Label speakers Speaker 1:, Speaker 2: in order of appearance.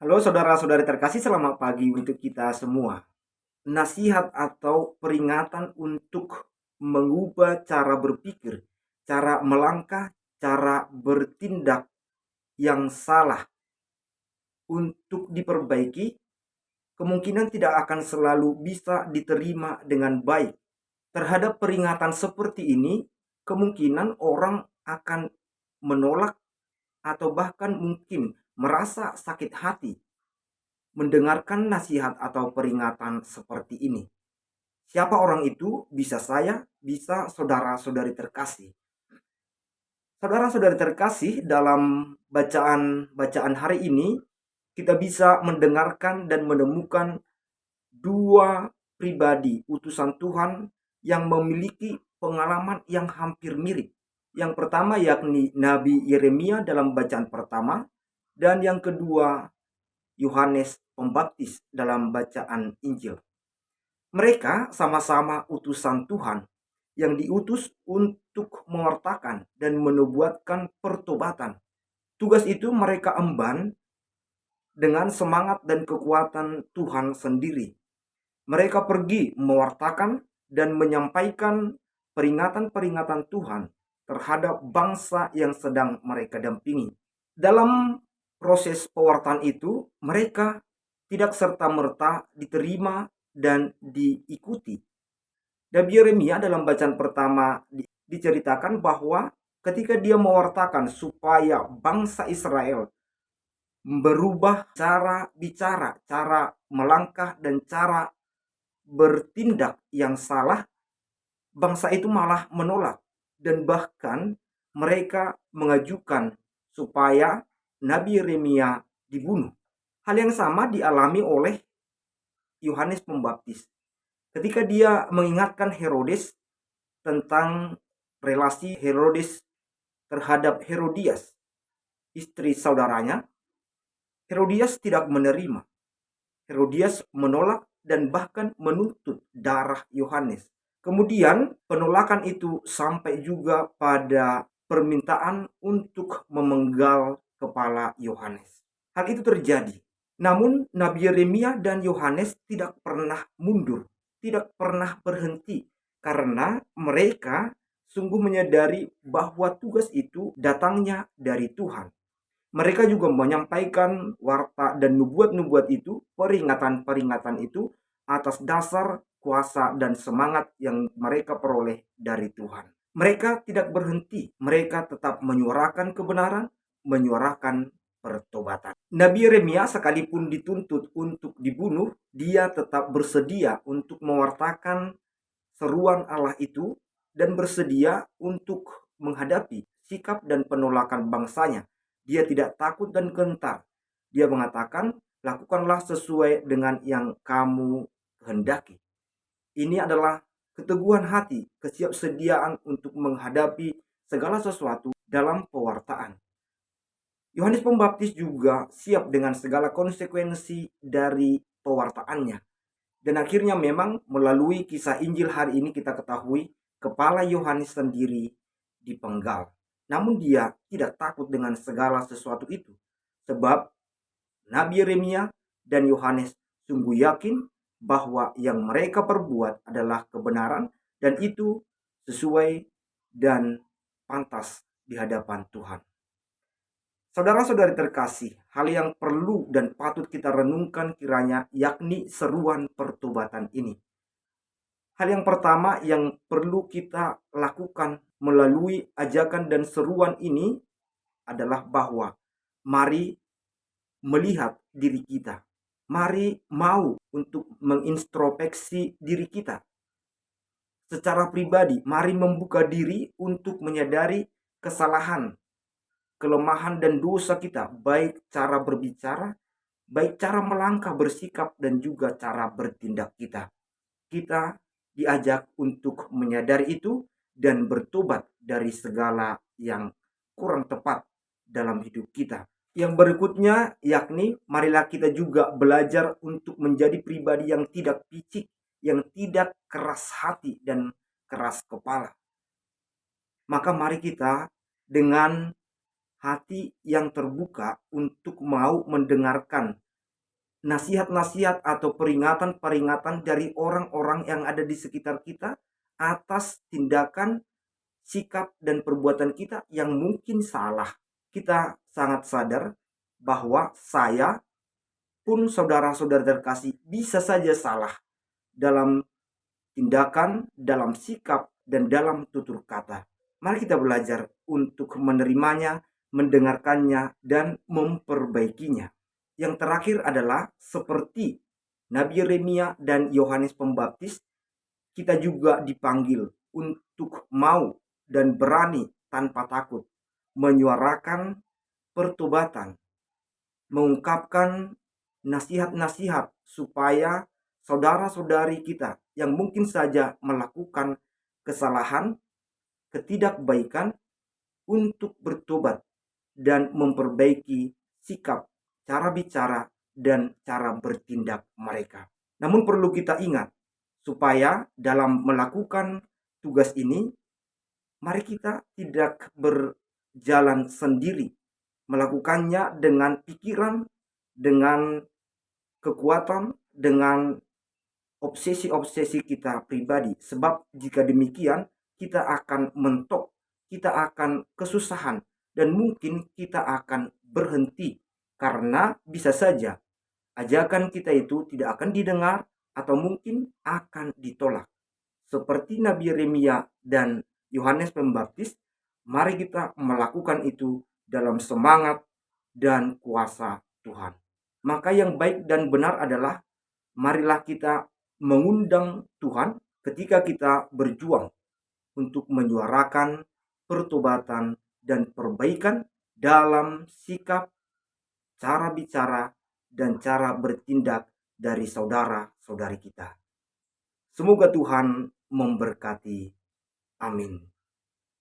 Speaker 1: Halo saudara-saudari terkasih, selamat pagi untuk kita semua. Nasihat atau peringatan untuk mengubah cara berpikir, cara melangkah, cara bertindak yang salah untuk diperbaiki, kemungkinan tidak akan selalu bisa diterima dengan baik. Terhadap peringatan seperti ini, kemungkinan orang akan menolak atau bahkan mungkin merasa sakit hati mendengarkan nasihat atau peringatan seperti ini. Siapa orang itu? Bisa saya, bisa saudara-saudari terkasih. Saudara-saudari terkasih, dalam bacaan hari ini kita bisa mendengarkan dan menemukan dua pribadi utusan Tuhan yang memiliki pengalaman yang hampir mirip. Yang pertama yakni Nabi Yeremia dalam bacaan pertama, dan yang kedua Yohanes Pembaptis dalam bacaan Injil. Mereka sama-sama utusan Tuhan yang diutus untuk mewartakan dan menubuatkan pertobatan. Tugas itu mereka emban dengan semangat dan kekuatan Tuhan sendiri. Mereka pergi mewartakan dan menyampaikan peringatan-peringatan Tuhan terhadap bangsa yang sedang mereka dampingi. Dalam proses pewartaan itu, mereka tidak serta-merta diterima dan diikuti. Nabi Yeremia dalam bacaan pertama diceritakan bahwa ketika dia mewartakan supaya bangsa Israel berubah cara bicara, cara melangkah, dan cara bertindak yang salah, bangsa itu malah menolak dan bahkan mereka mengajukan supaya Nabi Yeremia dibunuh. Hal yang sama dialami oleh Yohanes Pembaptis ketika dia mengingatkan Herodes tentang relasi Herodes terhadap Herodias, istri saudaranya. Herodias tidak menerima. Herodias menolak dan bahkan menuntut darah Yohanes. Kemudian penolakan itu sampai juga pada permintaan untuk memenggal kepala Yohanes. Hal itu terjadi. Namun Nabi Yeremia dan Yohanes tidak pernah mundur, tidak pernah berhenti, karena mereka sungguh menyadari bahwa tugas itu datangnya dari Tuhan. Mereka juga menyampaikan warta dan nubuat-nubuat itu, peringatan-peringatan itu atas dasar kuasa dan semangat yang mereka peroleh dari Tuhan. Mereka tidak berhenti, mereka tetap menyuarakan kebenaran, menyuarakan pertobatan. Nabi Yeremia sekalipun dituntut untuk dibunuh, dia tetap bersedia untuk mewartakan seruan Allah itu dan bersedia untuk menghadapi sikap dan penolakan bangsanya. Dia tidak takut dan gentar. Dia mengatakan, lakukanlah sesuai dengan yang kamu kehendaki. Ini adalah keteguhan hati, kesiapsediaan untuk menghadapi segala sesuatu dalam pewartaan. Yohanes Pembaptis juga siap dengan segala konsekuensi dari pewartaannya. Dan akhirnya memang melalui kisah Injil hari ini kita ketahui kepala Yohanes sendiri dipenggal. Namun dia tidak takut dengan segala sesuatu itu. Sebab Nabi Yeremia dan Yohanes sungguh yakin bahwa yang mereka perbuat adalah kebenaran dan itu sesuai dan pantas di hadapan Tuhan. Saudara-saudari terkasih, hal yang perlu dan patut kita renungkan kiranya yakni seruan pertobatan ini. Hal yang pertama yang perlu kita lakukan melalui ajakan dan seruan ini adalah bahwa mari melihat diri kita. Mari mau untuk mengintrospeksi diri kita. Secara pribadi, mari membuka diri untuk menyadari kesalahan, kelemahan dan dosa kita, baik cara berbicara, baik cara melangkah, bersikap, dan juga cara bertindak kita. Kita diajak untuk menyadari itu dan bertobat dari segala yang kurang tepat dalam hidup kita. Yang berikutnya yakni marilah kita juga belajar untuk menjadi pribadi yang tidak picik, yang tidak keras hati dan keras kepala. Maka mari kita dengan hati yang terbuka untuk mau mendengarkan nasihat-nasihat atau peringatan-peringatan dari orang-orang yang ada di sekitar kita atas tindakan, sikap, dan perbuatan kita yang mungkin salah. Kita sangat sadar bahwa saya pun saudara-saudara terkasih bisa saja salah dalam tindakan, dalam sikap, dan dalam tutur kata. Mari kita belajar untuk menerimanya, mendengarkannya, dan memperbaikinya. Yang terakhir adalah seperti Nabi Yeremia dan Yohanes Pembaptis, kita juga dipanggil untuk mau dan berani tanpa takut menyuarakan pertobatan, mengungkapkan nasihat-nasihat supaya saudara-saudari kita yang mungkin saja melakukan kesalahan, ketidakbaikan, untuk bertobat dan memperbaiki sikap, cara bicara, dan cara bertindak mereka. Namun perlu kita ingat, supaya dalam melakukan tugas ini, mari kita tidak berjalan sendiri, melakukannya dengan pikiran, dengan kekuatan, dengan obsesi-obsesi kita pribadi. Sebab jika demikian, kita akan mentok, kita akan kesusahan, dan mungkin kita akan berhenti. Karena bisa saja ajakan kita itu tidak akan didengar atau mungkin akan ditolak. Seperti Nabi Yeremia dan Yohanes Pembaptis, mari kita melakukan itu dalam semangat dan kuasa Tuhan. Maka yang baik dan benar adalah marilah kita mengundang Tuhan ketika kita berjuang untuk menyuarakan pertobatan dan perbaikan dalam sikap, cara bicara, dan cara bertindak dari saudara-saudari kita. Semoga Tuhan memberkati. Amin.